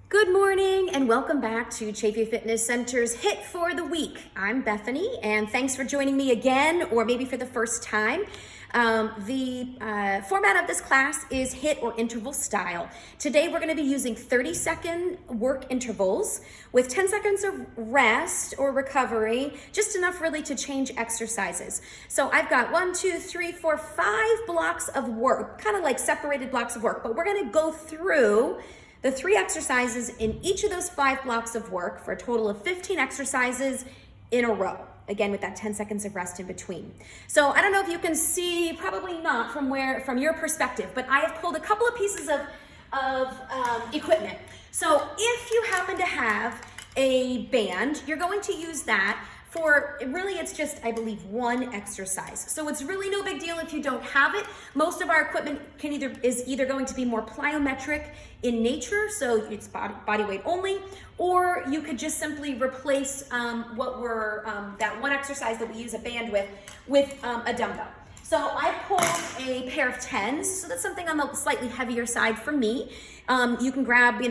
Good morning and welcome back to Chafee Fitness Center's HIIT for the week. I'm Bethany and thanks for joining me again, or maybe for the first time. The format of this class is HIIT or interval style. Today we're going to be using 30-second work intervals with 10 seconds of rest or recovery, just enough really to change exercises. So I've got 5 blocks of work, kind of like separated blocks of work, but we're going to go through the 3 exercises in each of those 5 blocks of work for a total of 15 exercises in a row. Again, with that 10 seconds of rest in between. So I don't know if you can see, probably not from your perspective, but I have pulled a couple of pieces of equipment. So if you happen to have a band, you're going to use that for, really it's just, I believe, one exercise. So it's really no big deal if you don't have it. Most of our equipment is either going to be more plyometric in nature, so it's body weight only, or you could just simply replace that one exercise that we use a band with a dumbbell. So I pulled a pair of 10s, so that's something on the slightly heavier side for me. You can grab,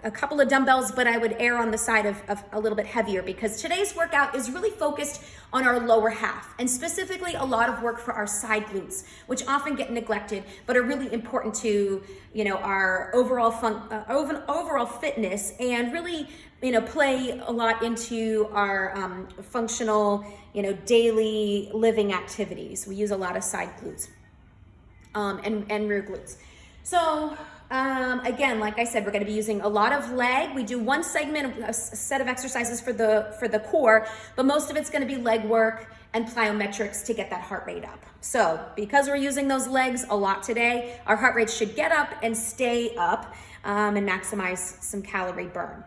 a couple of dumbbells, but I would err on the side of a little bit heavier because today's workout is really focused on our lower half, and specifically a lot of work for our side glutes, which often get neglected, but are really important to, our overall fitness, and really, play a lot into our functional, daily living activities. We use a lot of side glutes and rear glutes. So again, like I said, we're going to be using a lot of leg. We do one segment, a set of exercises for the core, but most of it's going to be leg work and plyometrics to get that heart rate up. So because we're using those legs a lot today, our heart rate should get up and stay up and maximize some calorie burn.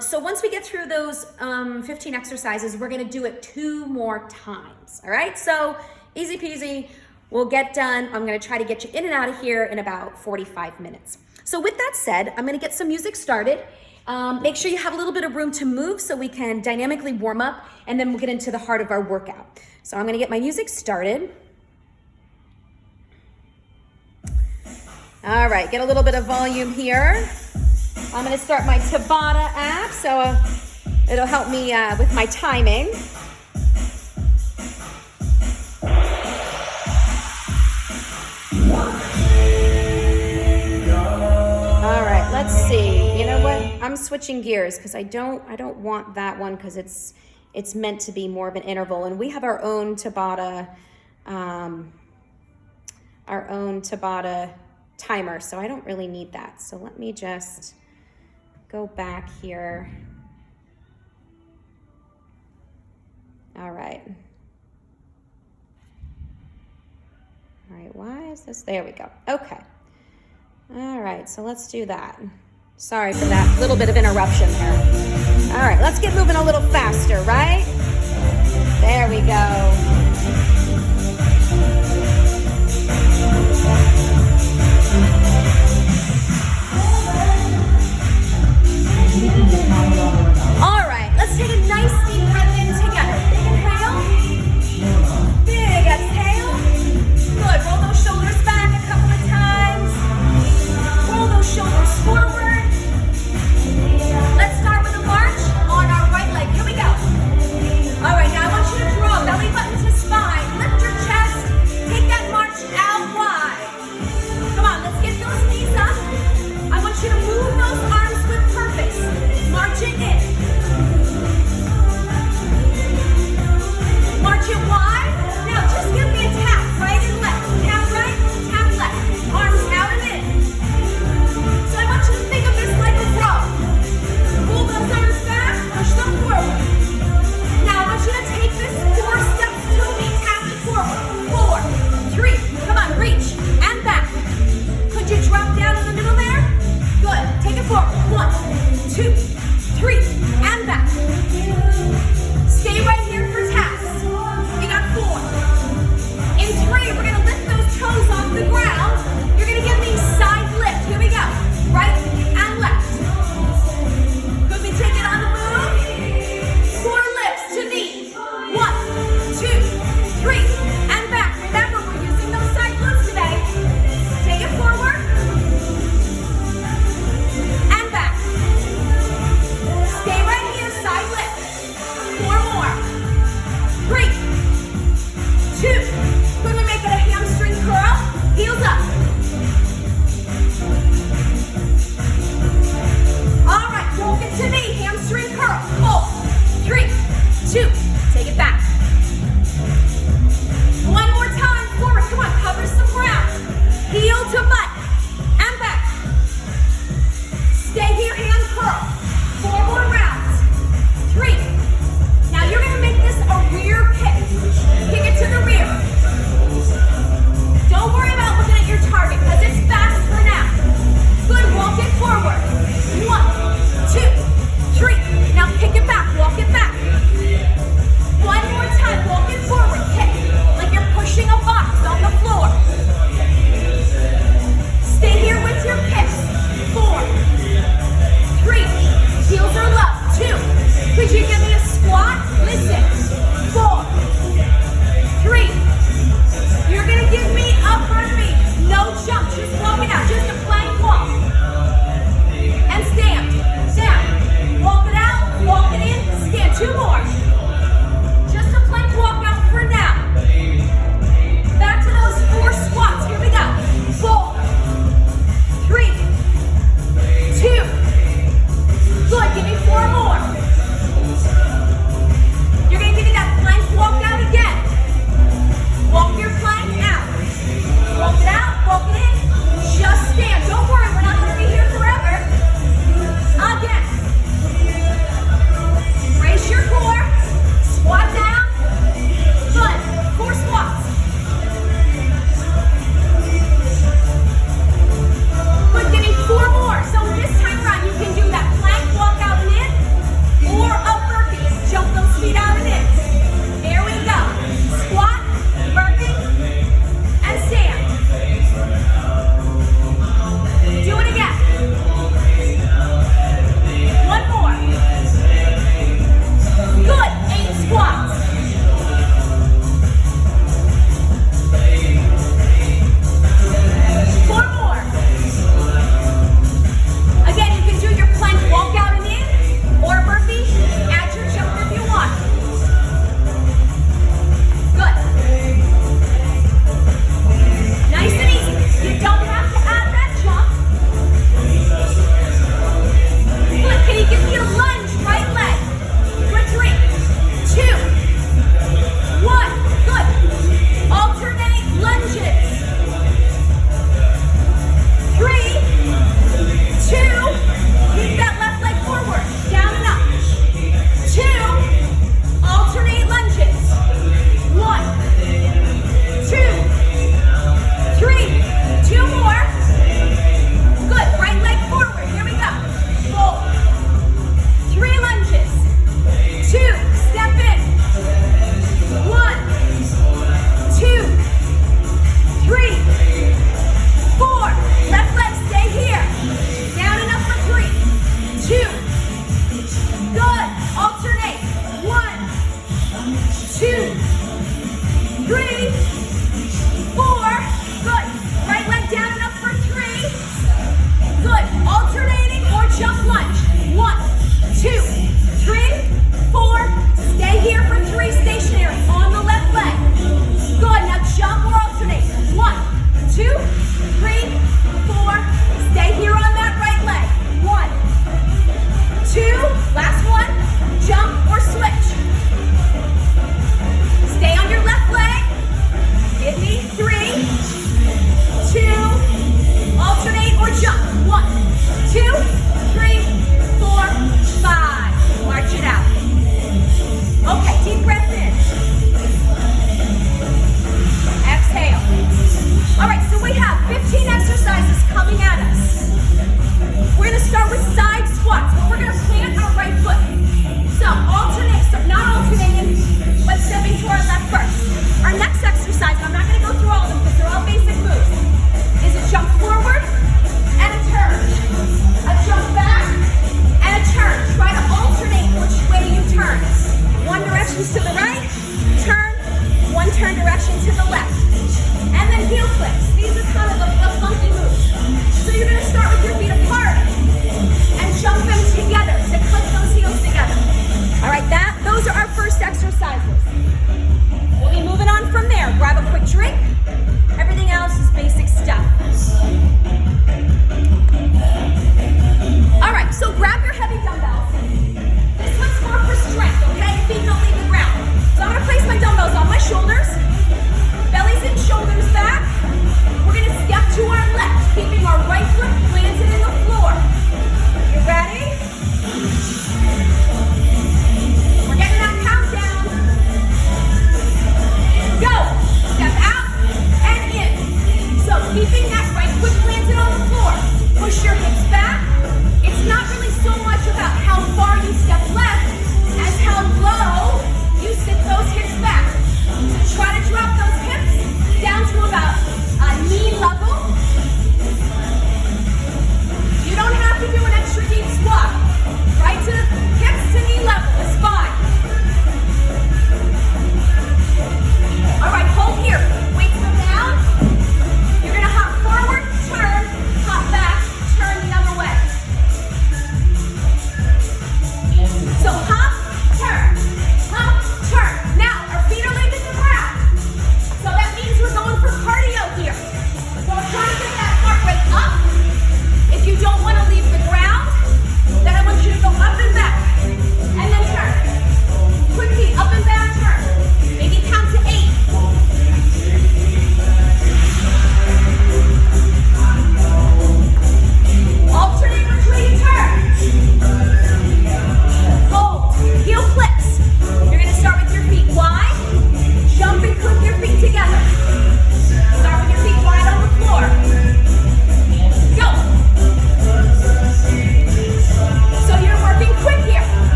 So once we get through those 15 exercises, we're going to do it 2 more times. All right, so easy peasy. We'll get done. I'm going to try to get you in and out of here in about 45 minutes. So with that said, I'm going to get some music started. Make sure you have a little bit of room to move so we can dynamically warm up, and then we'll get into the heart of our workout. So I'm going to get my music started. All right, get a little bit of volume here. I'm going to start my Tabata app, so it'll help me with my timing. Let's see. You know what? I'm switching gears because I don't want that one because it's meant to be more of an interval, and we have our own Tabata timer, so I don't really need that. So let me just go back here. All right. Why is this? There we go. Okay. All right, so let's do that. Sorry for that little bit of interruption there. All right, let's get moving a little faster, right? There we go. All right, let's take a nice deep breath in together. Big inhale. Big exhale. Good, roll those shoulders back a couple of times. Roll those shoulders forward. Let's start with a march on our right leg. Here we go. All right, now I want you to draw belly button to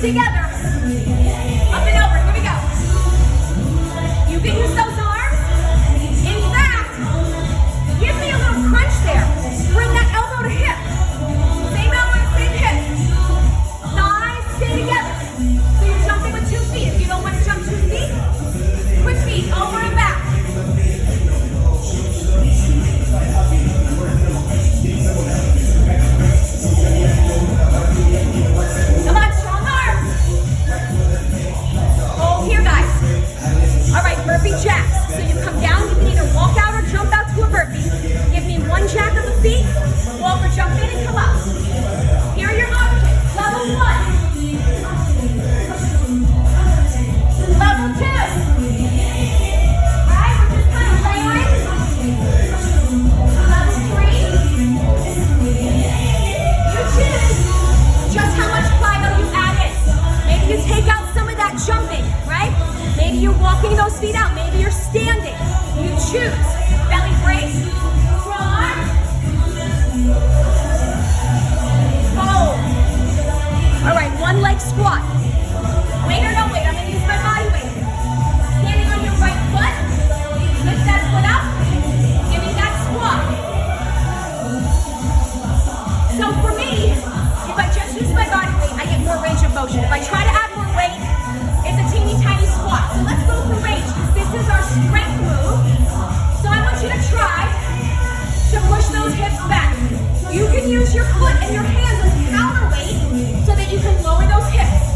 together. Up and over, here we go. You can use those arms. In fact, give me a little crunch there. Bring that elbow to hip. Same elbow to same hip. Thighs stay together. So you're jumping with 2 feet. If you don't want to jump 2 feet, quick feet, over and back. Come on, strong arms. Hold here, guys. All right, burpee jacks. So you come down, you can either walk out or jump out to a burpee. Give me 1 jack of the feet, walk or jump in and come up. Here are your options. Level 1. Level 2. All right, we're just kind of layering. Level 3. You choose just how much plyo you add in. Maybe you take out some of that jumping, right? Maybe you're walking those feet out. Maybe you're standing. You choose. Belly brace. Strong. Fold. All right, 1 leg squat. Weight or no weight, I'm going to use my body weight. Standing on your right foot. Lift that foot up. Give me that squat. So for me, if I just use my body weight, I get more range of motion. If I try to add more weight, it's a teeny tiny squat. So let's go for range, because this is our strength move. So I want you to try to push those hips back. You can use your foot and your hands as counterweight so that you can lower those hips.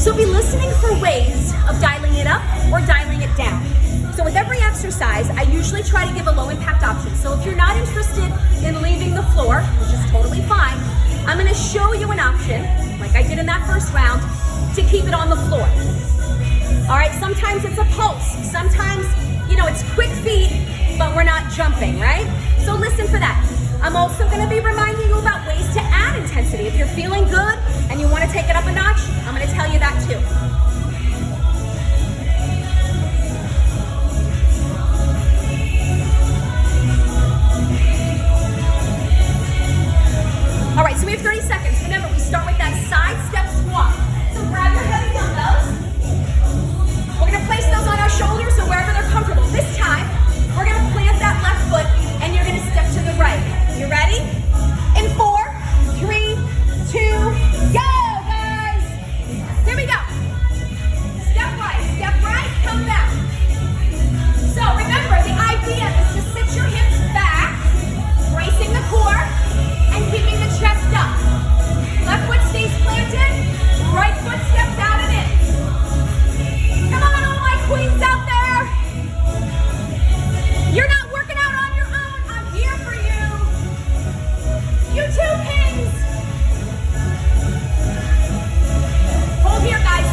So be listening for ways of dialing it up or dialing it down. So with every exercise, I usually try to give a low impact option. So if you're not interested in leaving the floor, which is totally fine, I'm gonna show you an option, like I did in that first round, to keep it on the floor. All right, sometimes it's a pulse. Sometimes, it's quick feet, but we're not jumping, right? So listen for that. I'm also gonna be reminding you about ways to add intensity. If you're feeling good and you wanna take it up a notch, I'm gonna tell you that too. All right, so we have 30 seconds. Remember, we start with that side step squat. So grab your heavy dumbbells. We're gonna place those on our shoulders, so wherever they're comfortable. This time, we're gonna plant that left foot and you're gonna step to the right. You ready? In 4, 3, 2, go, guys. Here we go. Step right, come back. So remember, the idea is to sit your hips back, bracing the core, and keeping the chest up. Left foot stays planted, right foot steps out and in. Come on, all my queens out there. You're not working out on your own. I'm here for you. You too, kings. Hold here, guys.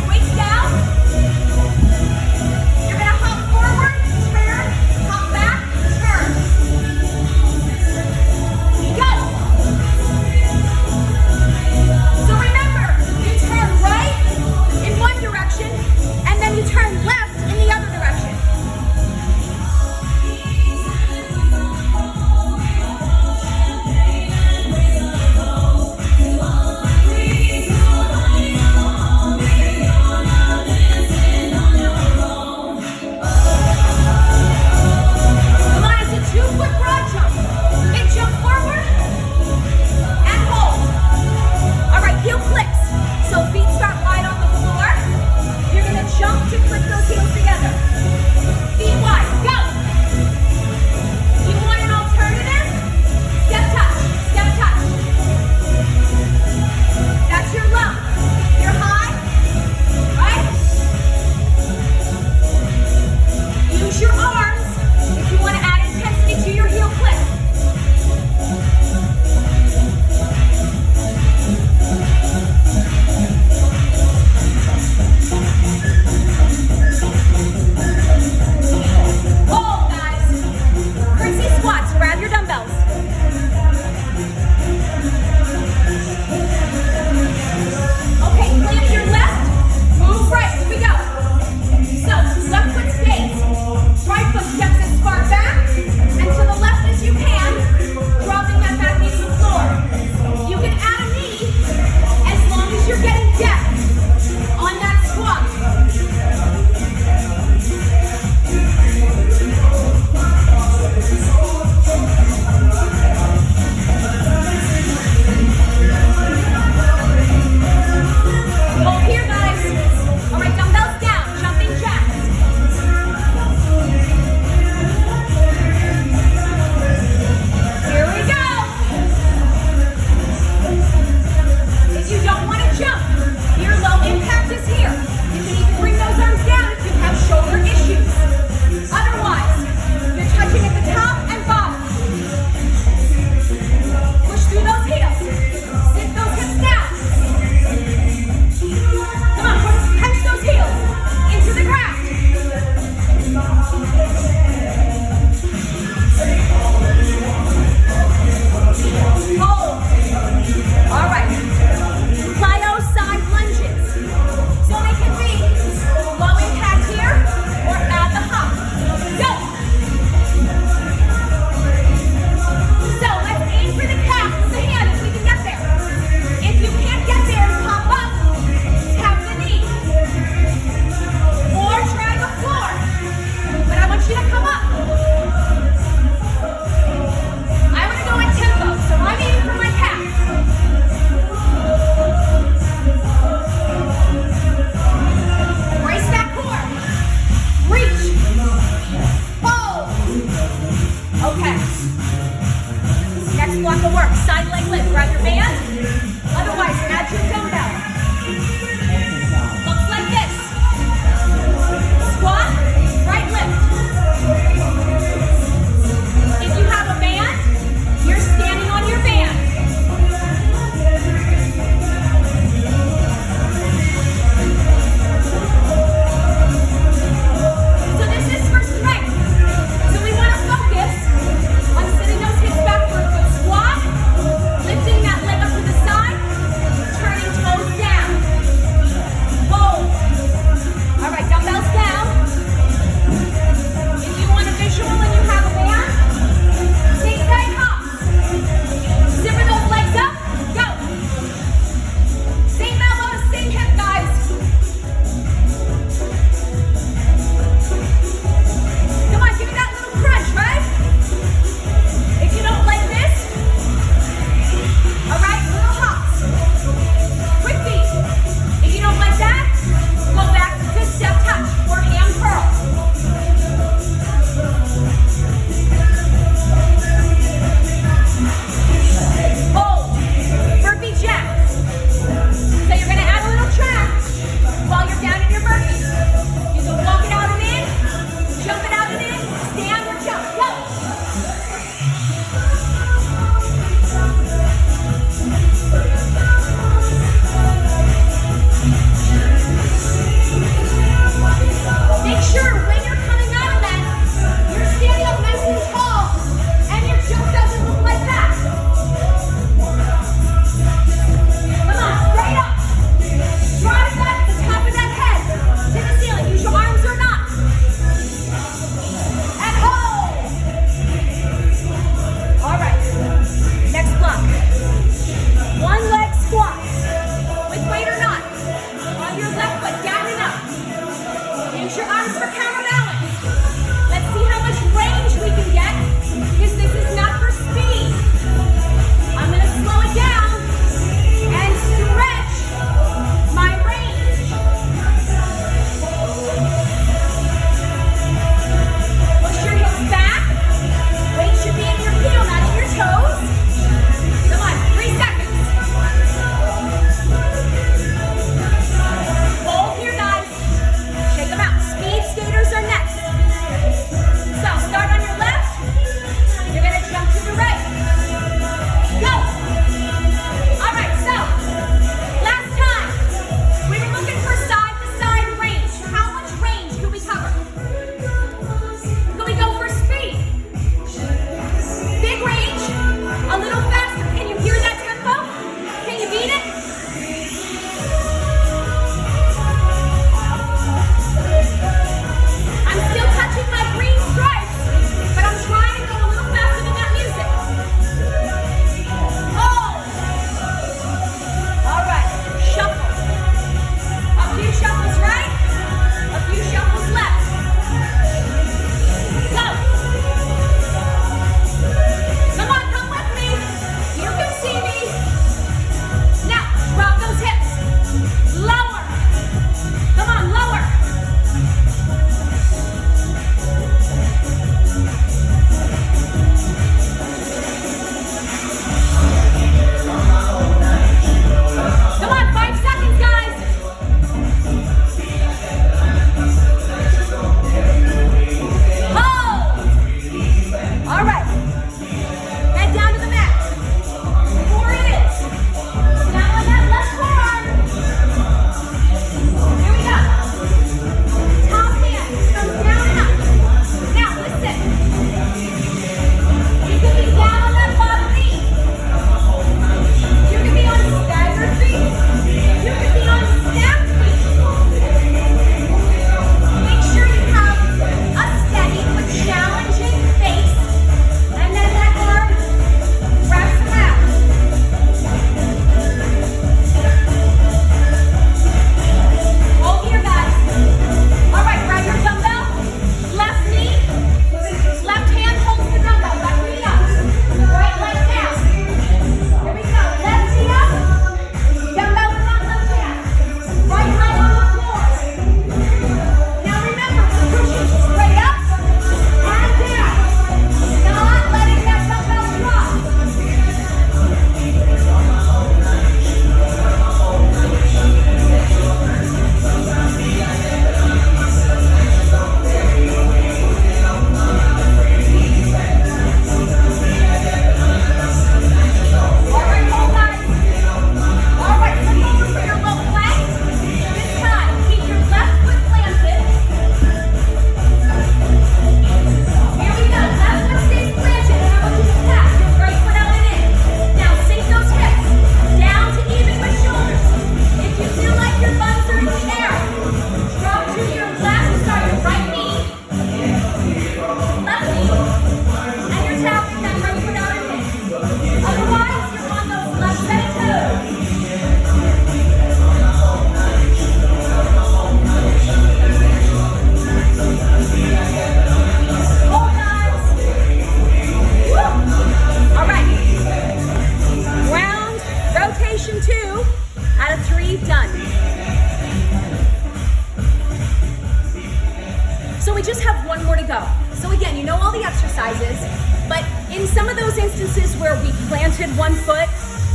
we just have one more to go. So again, you know all the exercises, but in some of those instances where we planted one foot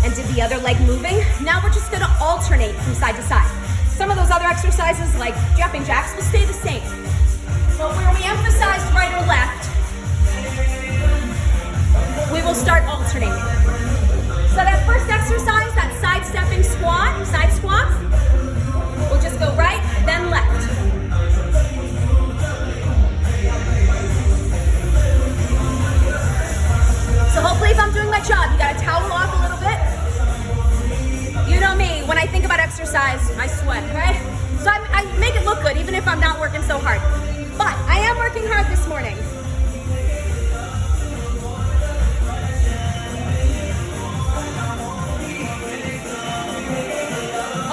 and did the other leg moving, now we're just gonna alternate from side to side. Some of those other exercises like jumping jacks will stay the same. But where we emphasize right or left, we will start alternating. So that first exercise, that side-stepping squat, side squats, we'll just go right, then left. So hopefully if I'm doing my job, you gotta towel off a little bit. You know me, when I think about exercise, I sweat, right? So I make it look good even if I'm not working so hard. But I am working hard this morning.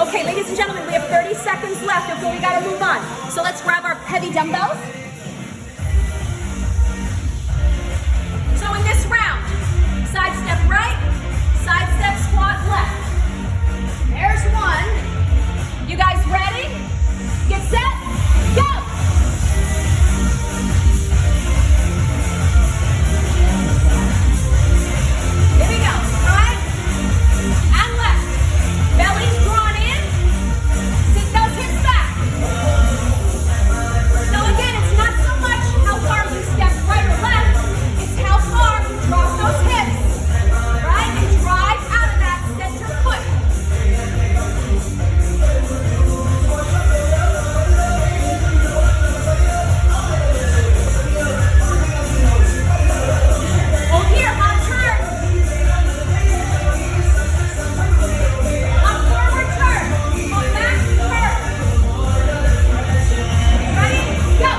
Okay, ladies and gentlemen, we have 30 seconds left before we gotta move on. So let's grab our heavy dumbbells. So in this round, side step right, side step squat left. There's one. You guys ready? Get set, go! Here we go, right and left. Belly's drawn in, sit those hips back. So again, it's not so much how far you step right or left, it's how far you drop those hips, right? And drive out of that center foot. Hold here, on turn. On forward turn. On back turn. Ready? Go.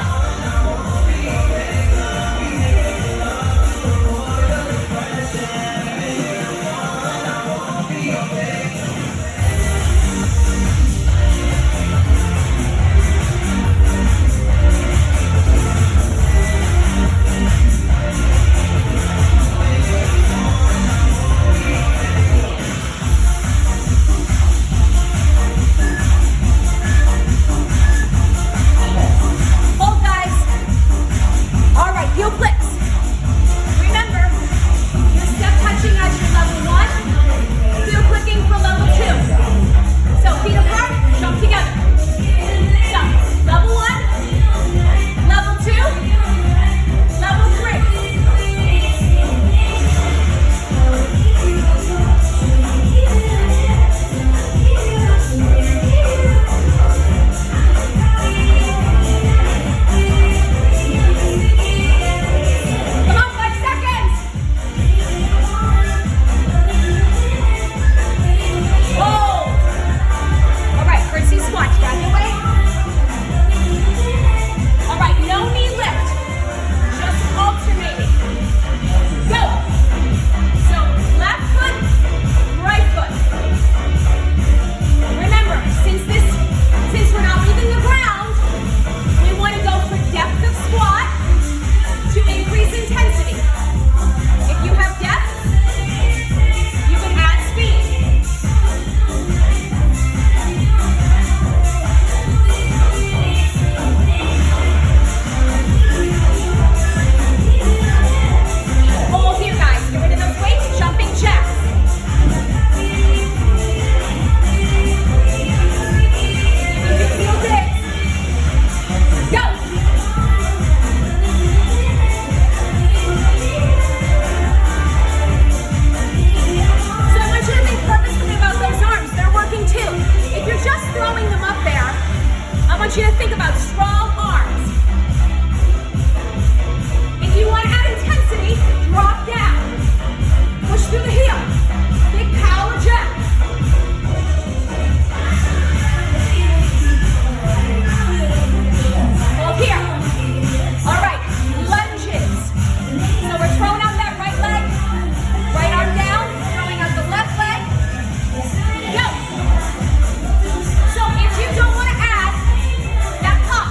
Hold, guys. All right, heel flips. Remember, your step touching as your level 1, heel clicking for level 2. So feet apart, jump together. So level 1, level 2, level 3. Come on, 5 seconds. Whoa. All right, curtsy squat. Grab your weight. All right, no knee lift. Just alternating. Go. So left foot, right foot. Remember, since we're not leaving the ground, we want to go for depth of squat to increase intensity. If you have depth, you can add speed. Hold here, guys. Get rid of those weights. Jumping jacks. You can feel this. Go. So I want you to think purposefully about those arms. They're working too. If you're just throwing them up there, I want you to think about strong arms. If you want to add intensity, drop down. Push through the heel. Big power jack. Hold here. All right, lunges. So we're throwing out that right leg, right arm down, throwing out the left leg. Go. So if you don't want to add that pop,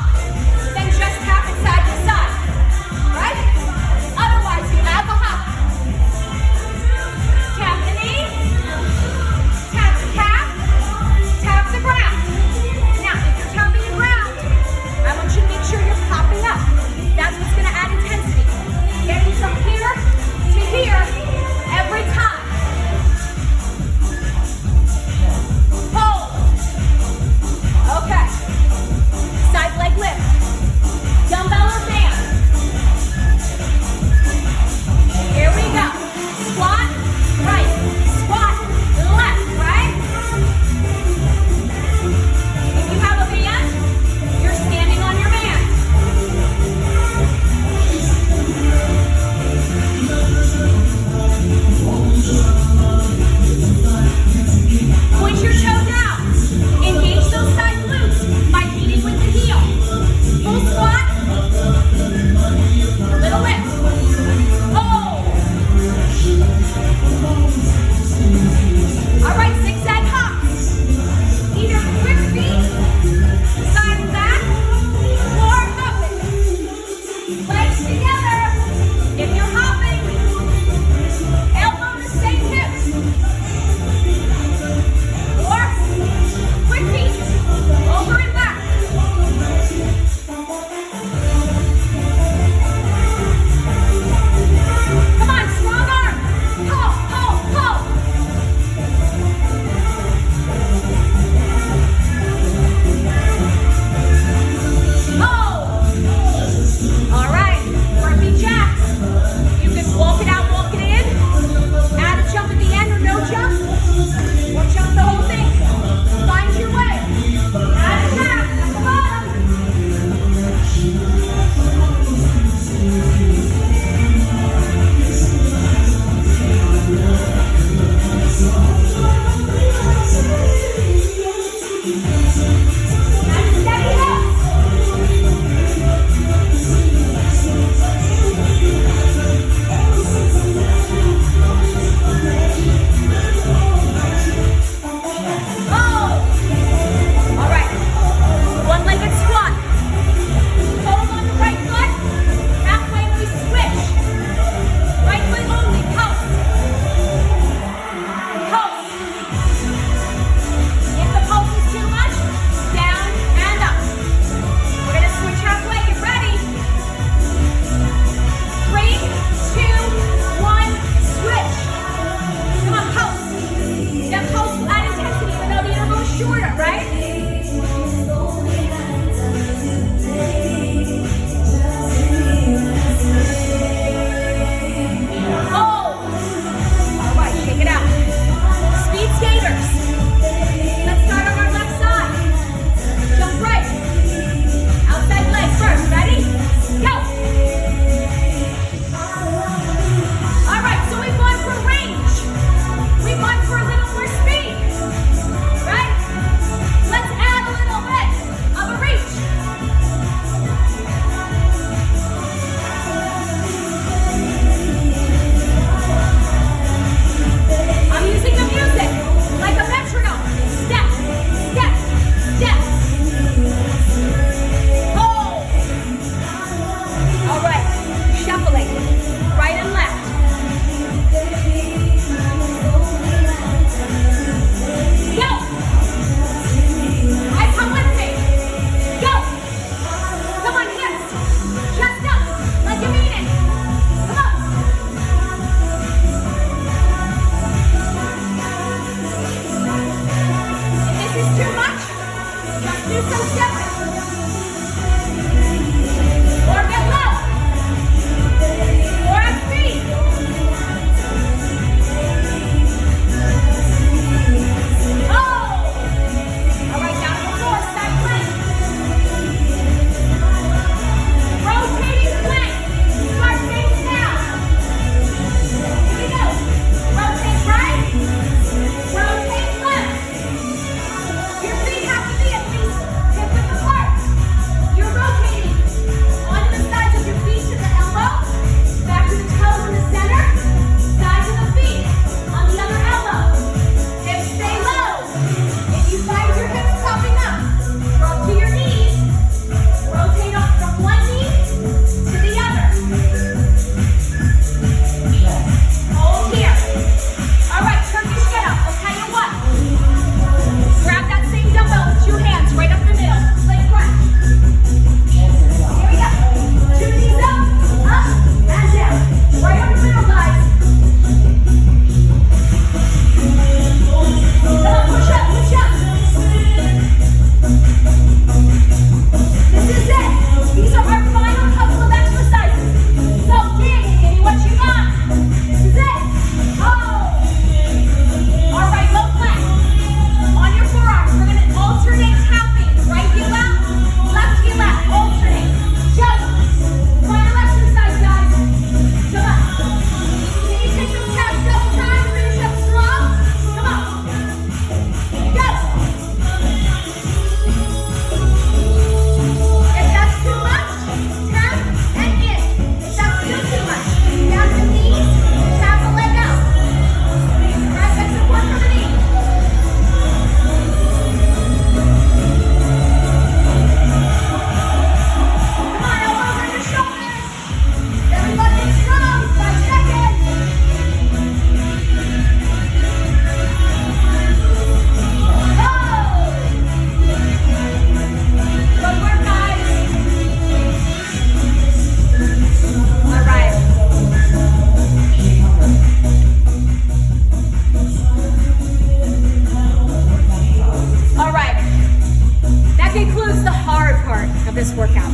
of this workout.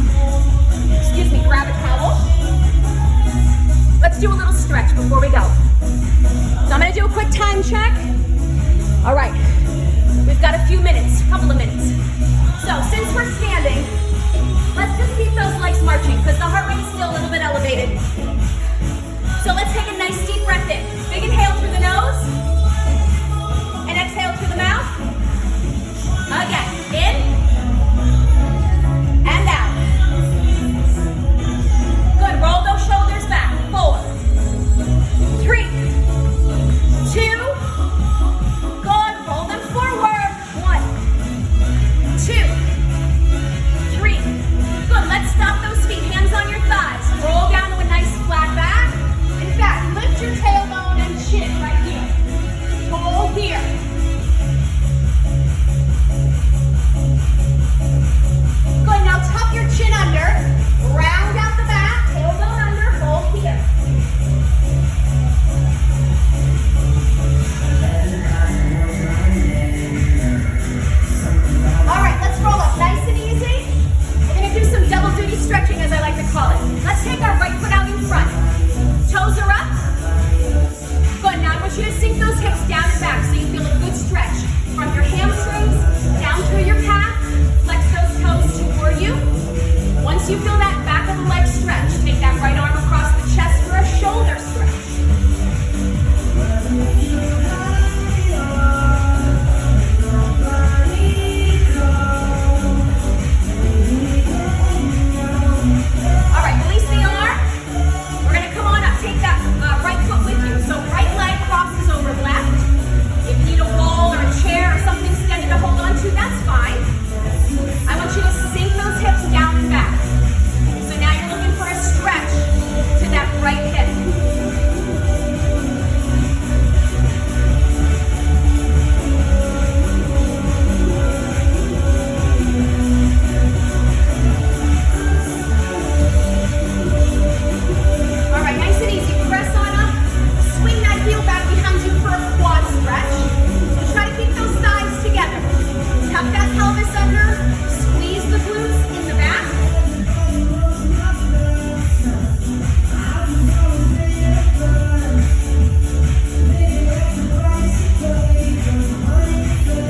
Excuse me, grab a towel. Let's do a little stretch before we go. So I'm gonna do a quick time check. All right, we've got a few minutes, a couple of minutes. So since we're standing, let's just keep those legs marching because the heart rate is still a little bit elevated. So let's take a nice deep breath in. Big inhale through the nose and exhale through the mouth. Again, in and out. Good, roll those shoulders back. 4, 3, 2, good, roll them forward. 1, 2, 3, good, let's stop those feet, hands on your thighs. Roll down to a nice flat back. In fact, lift your tailbone and chin right here. Hold here. Good, now tuck your chin under, round out the back, tailbone under, hold here. All right, let's roll up nice and easy. We're gonna do some double duty stretching, as I like to call it. Let's take our right foot out in front. Toes are up. Good, now I want you to sink those hips down and back so you feel a good stretch from your hamstrings down through your calf. Flex those toes toward you. Once you feel that back of the leg stretch, take that right arm across the chest for a shoulder stretch. All right, release the arm. We're gonna come on up, take that right foot with you. So right leg crosses over left. If you need a wall or a chair or something steady to hold on to, that's fine. I want you to sink those hips down and back. So now you're looking for a stretch to that right hip. All right, nice and easy. Press on up. Swing that heel back behind you for a quad stretch. So try to keep those thighs together. Tuck that pelvis under. Squeeze the glutes in the back.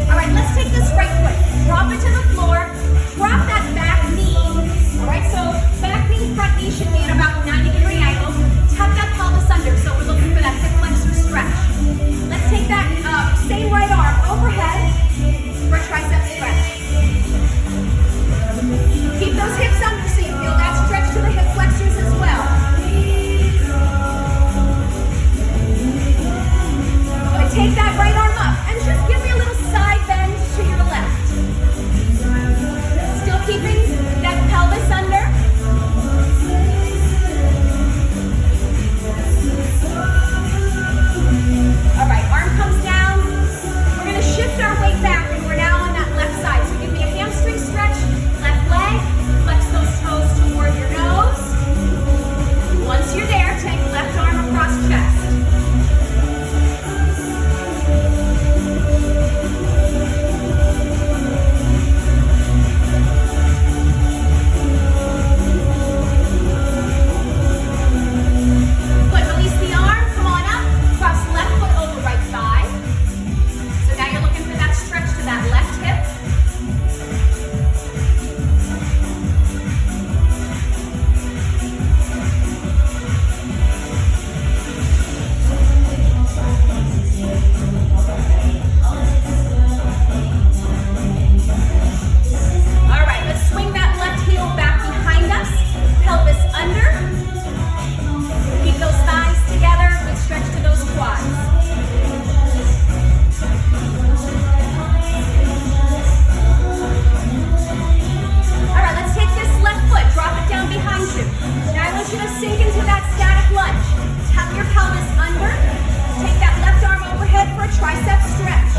All right, let's take this right foot. Drop it to the floor. Drop that back knee. All right, so back knee, front knee should be at about 90-degree angle. Tuck that pelvis under, so we're looking for that hip flexor stretch. Let's take that same right arm overhead for a tricep stretch. Keep those hips under so you feel that stretch to the hip flexors as well. Good, take that right arm up and just give me a little side bend to your left. Still keeping that pelvis under. All right, arm comes down. We're gonna shift our weight back and we're now on that left side. So give me a hamstring stretch, left leg, flex those toes toward your nose. Once you're there, take left arm across chest. Good, release the arm, come on up, cross left foot over right thigh. So now you're looking for that stretch to that left hip. All right, let's swing that left heel back behind us, pelvis under. Keep those thighs together, good stretch to those quads. All right, let's take this left foot, drop it down behind you. Now I want you to sink into that static lunge. Tuck your pelvis under. Take that left arm overhead for a tricep stretch.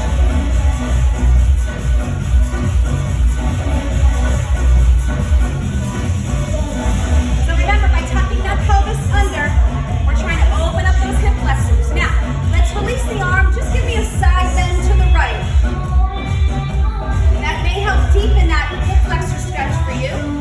So remember, by tucking that pelvis under, we're trying to open up those hip flexors. Now, let's release the arm. Just give me a side bend to the right. That may help deepen that hip flexor stretch for you.